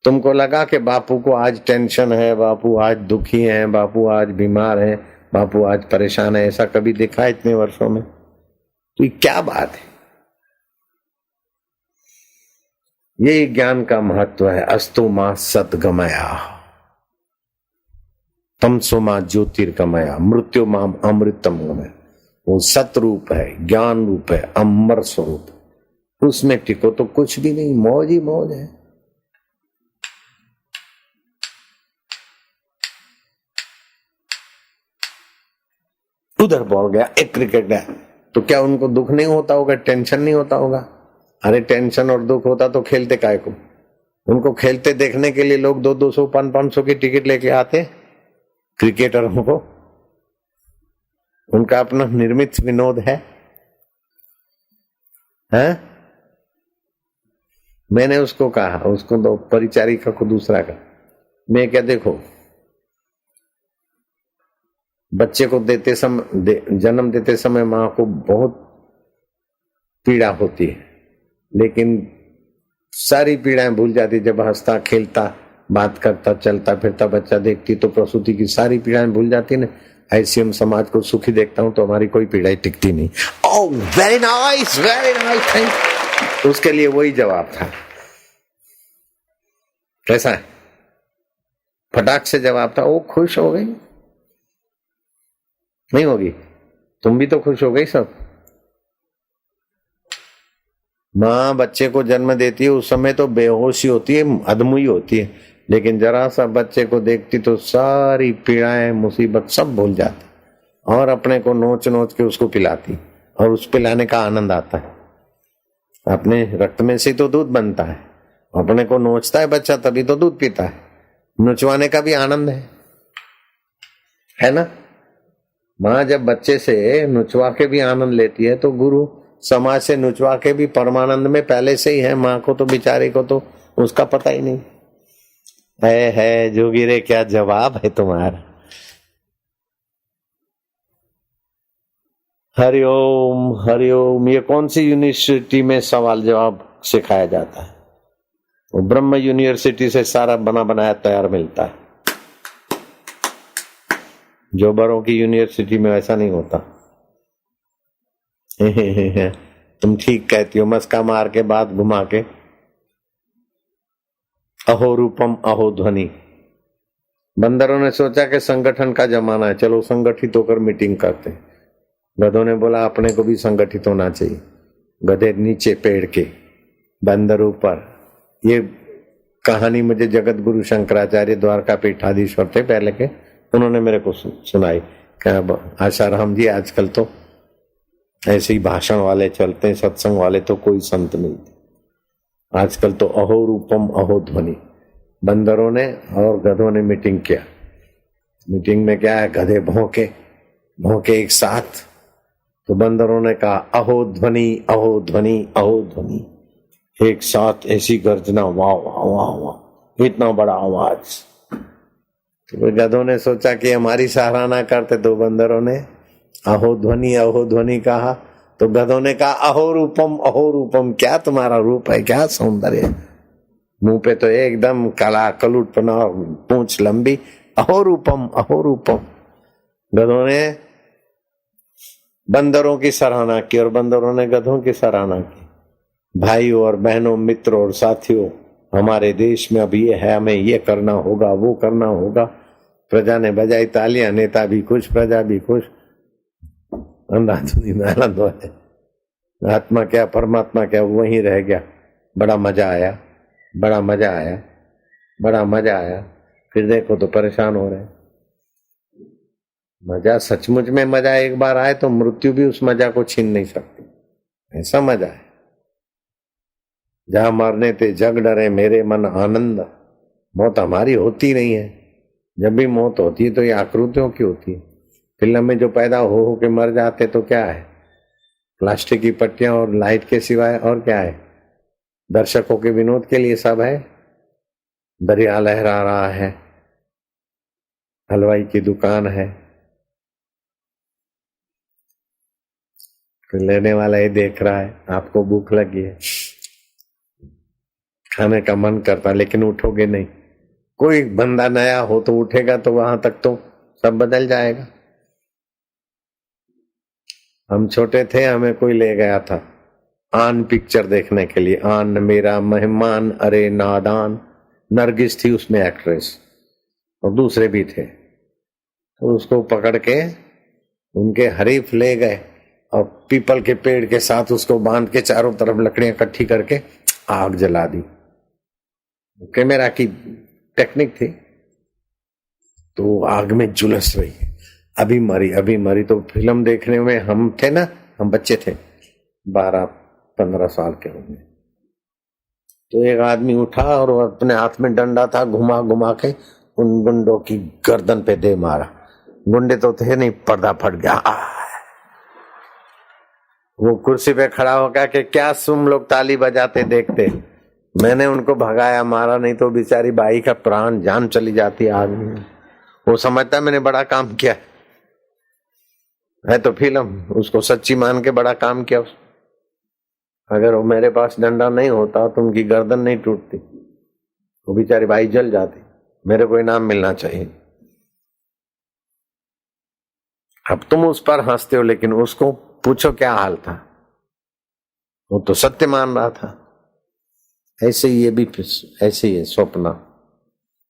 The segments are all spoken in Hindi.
तुमको लगा कि बापू को आज टेंशन है, बापू आज दुखी है, बापू आज बीमार है, बापू आज परेशान है, ऐसा कभी देखा है इतने वर्षों में? तो ये क्या बात है? यही ज्ञान का महत्व है। अस्तु मां सद्गमया, तमसो मां ज्योतिर्गमया, मृत्यु मां अमृतम गमया। वो सतरूप है, ज्ञान रूप है, अमर स्वरूप। उसमें टिको तो कुछ भी नहीं, मौज ही मौज है। उधर बॉल गया, एक क्रिकेट गया, तो क्या उनको दुख नहीं होता होगा, टेंशन नहीं होता होगा? अरे टेंशन और दुख होता तो खेलते काय को? उनको खेलते देखने के लिए लोग 200-200 500-500 की टिकट लेके आते क्रिकेटरों को। उनका अपना निर्मित विनोद है, हैं? मैंने उसको कहा, उसको दो परिचारिका को दूसरा का, मैं क्या देखो, बच्चे को देते समय जन्म देते समय मां को बहुत पीड़ा होती है, लेकिन सारी पीड़ाएं भूल जाती जब हंसता खेलता बात करता चलता फिरता बच्चा देखती, तो प्रसूति की सारी पीड़ाएं भूल जाती ना। ऐसी हम समाज को सुखी देखता हूं तो हमारी कोई पीड़ाई टिकती नहीं। Oh very nice, thank. उसके लिए वही जवाब था। कैसा है? फटाक से जवाब था। वो खुश हो गई, नहीं होगी? तुम भी तो खुश हो गई सब। मां बच्चे को जन्म देती है, उस समय तो बेहोशी होती है, अधमुई होती है, लेकिन जरा सा बच्चे को देखती तो सारी पीड़ाएं मुसीबत सब भूल जाती और अपने को नोच नोच के उसको पिलाती, और उस पिलाने का आनंद आता है। अपने रक्त में से तो दूध बनता है, अपने को नोचता है बच्चा तभी तो दूध पीता है। नुचवाने का भी आनंद है ना? मां जब बच्चे से नुचवा के भी आनंद लेती है तो गुरु समाज से नुचवा के भी परमानंद में पहले से ही है। मां को तो बेचारे को तो उसका पता ही नहीं है। जोगी रे क्या जवाब है तुम्हारा? हरिओम हरिओम। ये कौन सी यूनिवर्सिटी में सवाल जवाब सिखाया जाता है? वो ब्रह्म यूनिवर्सिटी से सारा बना बनाया तैयार मिलता है। जो बड़ों की यूनिवर्सिटी में ऐसा नहीं होता। तुम ठीक कहती हो, मस्का मार के बात घुमा के। अहो रूपम अहो ध्वनि। बंदरों ने सोचा कि संगठन का जमाना है, चलो संगठित होकर मीटिंग करते। गधों ने बोला अपने को भी संगठित होना चाहिए। गधे नीचे पेड़ के, बंदर ऊपर। ये कहानी मुझे जगत गुरु शंकराचार्य द्वारका पीठाधीश्वर थे पहले के, उन्होंने मेरे को सुनाई। क्या आशाराम जी, आजकल तो ऐसे ही भाषण वाले चलते हैं, सत्संग वाले तो कोई संत नहीं। आजकल तो अहो रूपम अहो ध्वनि। बंदरों ने और गधों ने मीटिंग किया। मीटिंग में क्या है, गधे भौंके भौंके एक साथ। तो बंदरों ने कहा अहो ध्वनि अहो ध्वनि अहो ध्वनि। एक साथ ऐसी गर्जना, वाह वाह वाह वाह, इतना बड़ा आवाज। तो गधों ने सोचा कि हमारी सराहना करते, तो बंदरों ने अहो ध्वनि कहा। तो गधों ने कहा अहो रूपम, क्या तुम्हारा रूप है, क्या सौंदर्य। मुंह पे तो एकदम काला कलूटपना, पूंछ लंबी। अहो रूपम। गधों ने बंदरों की सराहना की और बंदरों ने गधों की सराहना की। भाइयों और बहनों, मित्रों और साथियों, हमारे देश में अभी ये है, हमें ये करना होगा, वो करना होगा। प्रजा ने बजाई तालियां, नेता भी खुश, प्रजा भी खुश। अंधाधुंधी में आनंद है। आत्मा क्या परमात्मा क्या वहीं रह गया। बड़ा मजा आया। फिर देखो तो परेशान हो रहे। मजा सचमुच में मजा एक बार आए तो मृत्यु भी उस मजा को छीन नहीं सकती। ऐसा मजा है। जहां मरने थे जग डरे मेरे मन आनंद। मौत हमारी होती नहीं है। जब भी मौत होती है तो ये आकृतियों की होती है। फिल्म में जो पैदा हो के मर जाते तो क्या है, प्लास्टिक की पट्टियां और लाइट के सिवाय और क्या है? दर्शकों के विनोद के लिए सब है। दरिया लहरा रहा है, हलवाई की दुकान है, लेने वाला ही देख रहा है, आपको भूख लगी है, खाने का मन करता, लेकिन उठोगे नहीं। कोई बंदा नया हो तो उठेगा, तो वहां तक तो सब बदल जाएगा। हम छोटे थे, हमें कोई ले गया था आन पिक्चर देखने के लिए। आन मेरा मेहमान, अरे नादान, नरगिस थी उसमें एक्ट्रेस, और दूसरे भी थे। तो उसको पकड़ के उनके हरीफ ले गए और पीपल के पेड़ के साथ उसको बांध के चारों तरफ लकड़ियां इकट्ठी करके आग जला दी। कैमरा की टेक्निक थी, तो आग में झुलस रही, अभी मरी अभी मरी। तो फिल्म देखने में हम थे ना, हम बच्चे थे, 12-15 साल के होंगे। तो एक आदमी उठा और अपने हाथ में डंडा था, घुमा घुमा के उन गुंडों की गर्दन पे दे मारा। गुंडे तो थे नहीं, पर्दा फट गया। वो कुर्सी पे खड़ा होकर के, क्या तुम लोग ताली बजाते देखते? मैंने उनको भगाया, मारा नहीं तो बेचारी बाई का प्राण जान चली जाती आग में। वो समझता मैंने बड़ा काम किया है, तो फिल्म उसको सच्ची मान के बड़ा काम किया। अगर वो मेरे पास डंडा नहीं होता तो उनकी गर्दन नहीं टूटती, वो बेचारी बाई जल जाती। मेरे को इनाम मिलना चाहिए। अब तुम उस पर हंसते हो, लेकिन उसको पूछो क्या हाल था, वो तो सत्य मान रहा था। ऐसे ही ये भी ऐसे ही है स्वप्न।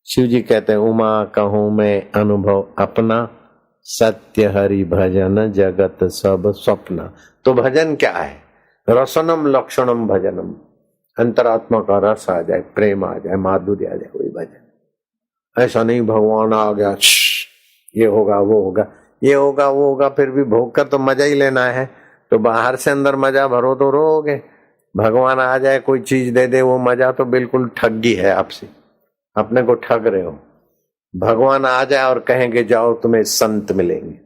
शिव जी कहते हैं, उमा कहूं मैं अनुभव अपना, सत्य हरि भजन जगत सब स्वप्न। तो भजन क्या है? रसनम लक्षणम भजनम, अंतरात्मा का रस आ जाए, प्रेम आ जाए, माधुर्य आ जाए, वही भजन। ऐसा नहीं भगवान आ गया, ये होगा वो होगा, ये होगा वो होगा, फिर भी भोग कर तो मजा ही लेना है। तो बाहर से अंदर मजा भरो तो रोगे। भगवान आ जाए, कोई चीज दे दे, वो मजा तो बिल्कुल ठगी है आपसे, अपने को ठग रहे हो। भगवान आ जाए और कहेंगे जाओ तुम्हें संत मिलेंगे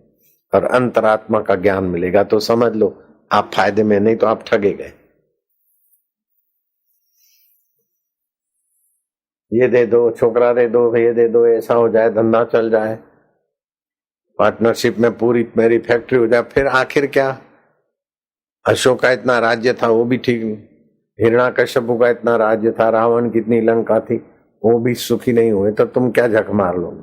और अंतरात्मा का ज्ञान मिलेगा, तो समझ लो आप फायदे में, नहीं तो आप ठगे गए। ये दे दो, छोकरा दे दो, ये दे दो, ऐसा हो जाए, धंधा चल जाए, पार्टनरशिप में पूरी मेरी फैक्ट्री हो जाए, फिर आखिर क्या? अशोक का इतना राज्य था वो भी ठीक नहीं, हिरण्याकश्यप का इतना राज्य था, रावण की इतनी लंका थी, वो भी सुखी नहीं हुए, तो तुम क्या झक मार लोगे?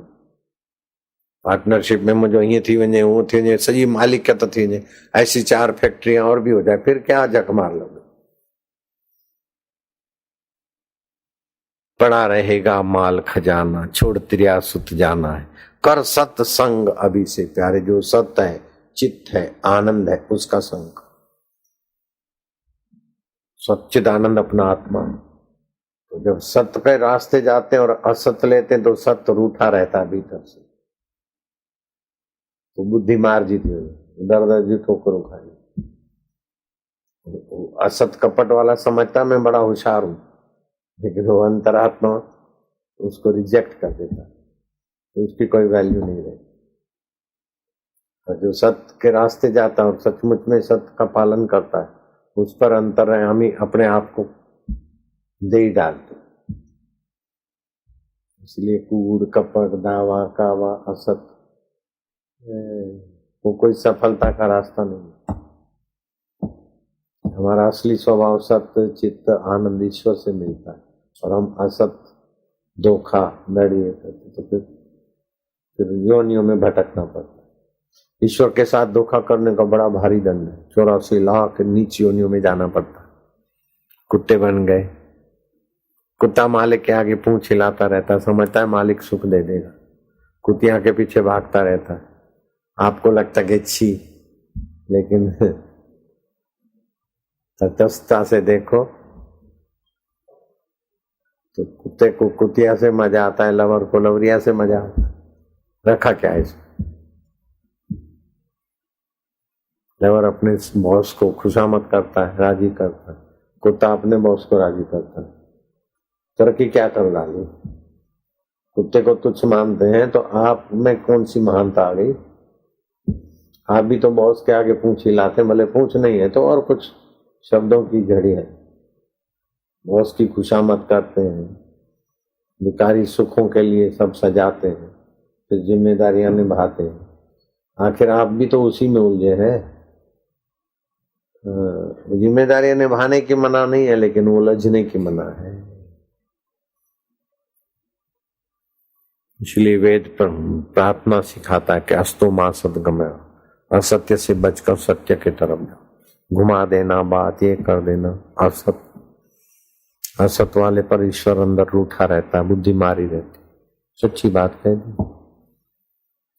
पार्टनरशिप में मुझे ये थी वने वो थी, सही मालिक क्या तो थी, ऐसी 4 फैक्ट्रियां और भी हो जाए, फिर क्या झक मार लोगे? पड़ा रहेगा माल खजाना, छोड़ त्रिया सुत जाना है, कर सत्संग अभी से प्यारे। जो सत्य है, चित्त है, आनंद है, उसका संग। सच्चिद आनंद अपना आत्मा। तो जब सत्य के रास्ते जाते हैं और असत्य लेते हैं, तो सत्य रूठा रहता है भीतर से, तो बुद्धि मार जीती हो, दर दर जी ठोकर खाई। असत कपट वाला समझता मैं बड़ा होशियार हूं, लेकिन वो अंतरात्मा उसको रिजेक्ट कर देता, तो उसकी कोई वैल्यू नहीं रहती। और जो सत्य के रास्ते जाता है और सचमुच में सत्य का पालन करता है, उस पर अंतर्यामी अपने आप को दे ही डालते। इसलिए कूड़ कपट दावा कावा असत, वो कोई सफलता का रास्ता नहीं। हमारा असली स्वभाव सत्य चित्त आनंद ईश्वर से मिलता है, और हम असत धोखा लड़िए तो फिर योनियों में भटकना पड़ता है। ईश्वर के साथ धोखा करने का बड़ा भारी दंड है, 84 लाख नीच योनियों में जाना पड़ता है। कुत्ते बन गए, कुत्ता मालिक के आगे पूंछ हिलाता रहता, समझता है मालिक सुख दे देगा, कुतिया के पीछे भागता रहता है। आपको लगता है कि छी, लेकिन तटस्थता से देखो तो कुत्ते को कुतिया से मजा आता है, लवर को लवरिया से मजा आता है। रखा क्या है इसमें? लवर अपने बॉस को खुशामद करता है, राजी करता है, कुत्ता अपने बॉस को राजी करता है। तरक्की क्या कर डाली? कुत्ते को तुच्छ मानते हैं, तो आप में कौन सी महानता आ गई? आप भी तो बॉस के आगे पूंछ हिलाते, भले पूंछ नहीं है तो और कुछ शब्दों की झड़ी है, बॉस की खुशामद करते हैं, भिखारी सुखों के लिए सब सजाते हैं, फिर जिम्मेदारियां निभाते हैं। आखिर आप भी तो उसी में उलझे हैं। जिम्मेदारियां निभाने की मना नहीं है, लेकिन उलझने की मना है। इसलिए वेद प्रार्थना सिखाता है कि अस्तु मां सदगमय, असत्य से बचकर सत्य की तरफ जाओ। घुमा देना बात, ये कर देना, असत वाले पर ईश्वर अंदर रूठा रहता है, बुद्धि मारी रहती। सच्ची बात कह दी।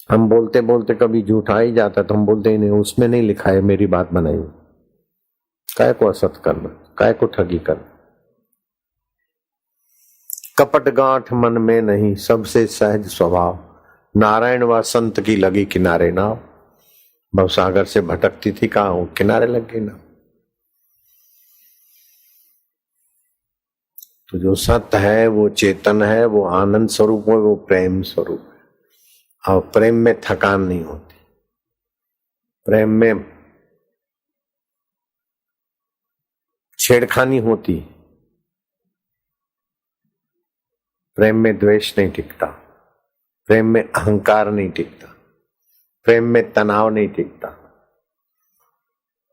हम बोलते बोलते कभी झूठा ही जाता है तो हम बोलते ही नहीं, उसमें नहीं लिखा है मेरी बात बनाई। काय को असत करना, काय को ठगी करना। कपट गांठ मन में नहीं, सबसे सहज स्वभाव। नारायण व संत की लगी किनारे नाव। भवसागर से भटकती थी, कहाँ किनारे लग गई ना। तो जो सत्य है वो चेतन है, वो आनंद स्वरूप है, वो प्रेम स्वरूप है। और प्रेम में थकान नहीं होती, प्रेम में छेड़खानी होती, प्रेम में द्वेष नहीं टिकता, प्रेम में अहंकार नहीं टिकता, प्रेम में तनाव नहीं टिकता,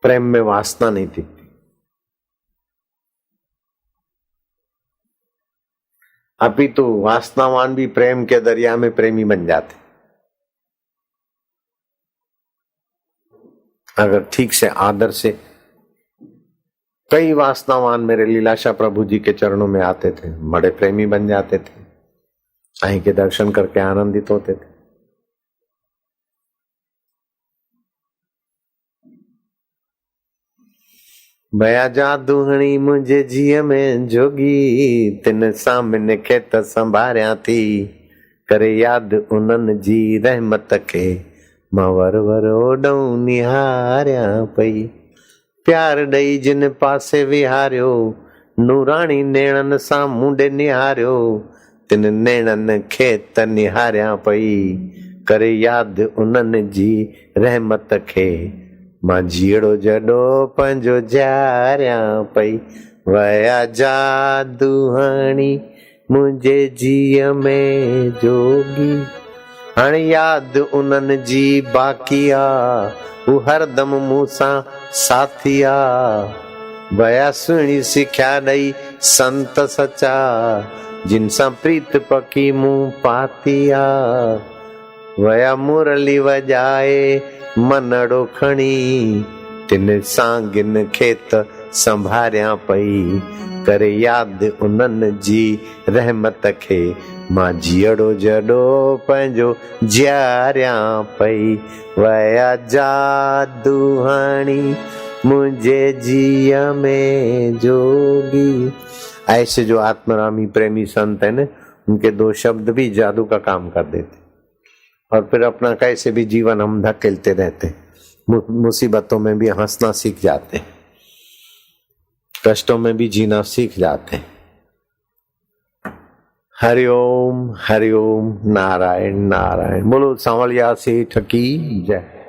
प्रेम में वासना नहीं टिकती। अपितु वासनावान भी प्रेम के दरिया में प्रेमी बन जाते अगर ठीक से आदर से। कई वासनावान मेरे लीलाशाह प्रभु जी के चरणों में आते थे, बड़े प्रेमी बन जाते थे, साईं के दर्शन करके आनंदित होते थे। भया जादूहणी मुझे जिय में जोगी, तिन सामने खेत संभारिया थी। करे याद उन्हनि जी रहमत के, मां वर वर ओडऊं निहारिया पई। प्यार ॾेई जिन पासे विहारियो, नूराणी नेणन सां मुंडे निहारियो। तिन नेणन खेत निहारिया पई, करे याद उन्हनि जी रहमत खे। मां जीअड़ो जॾो पंहिंजो जारिया पई। वया जादूहाणी मुंहिंजे जीअ में जोगी, हाणे यादि उन्हनि जी बाक़ी आ, हू हरदम मूं सां साथी आ। वया सुहिणी सिख्या ॾेई संत सचा, जिन सां प्रीत पकी मूं पाती आ। वया मुरली वॼाए मनड़ो खणी, तिन सां गिन खेत संभारिया पई। करे यादि उन्हनि जी रहमत खे, मां जीअड़ो जॾो पंहिंजो जियारिया पई। वया जादूहाणी मुझे जिया में जोगी। ऐसे जो आत्मरामी प्रेमी संत है ना, उनके दो शब्द भी जादू का काम कर देते और फिर अपना कैसे भी जीवन हम धकेलते रहते, मुसीबतों में भी हंसना सीख जाते, कष्टों में भी जीना सीख जाते। हरिओम हरिओम, नारायण नारायण। बोलो सांवलिया सेठ की जय।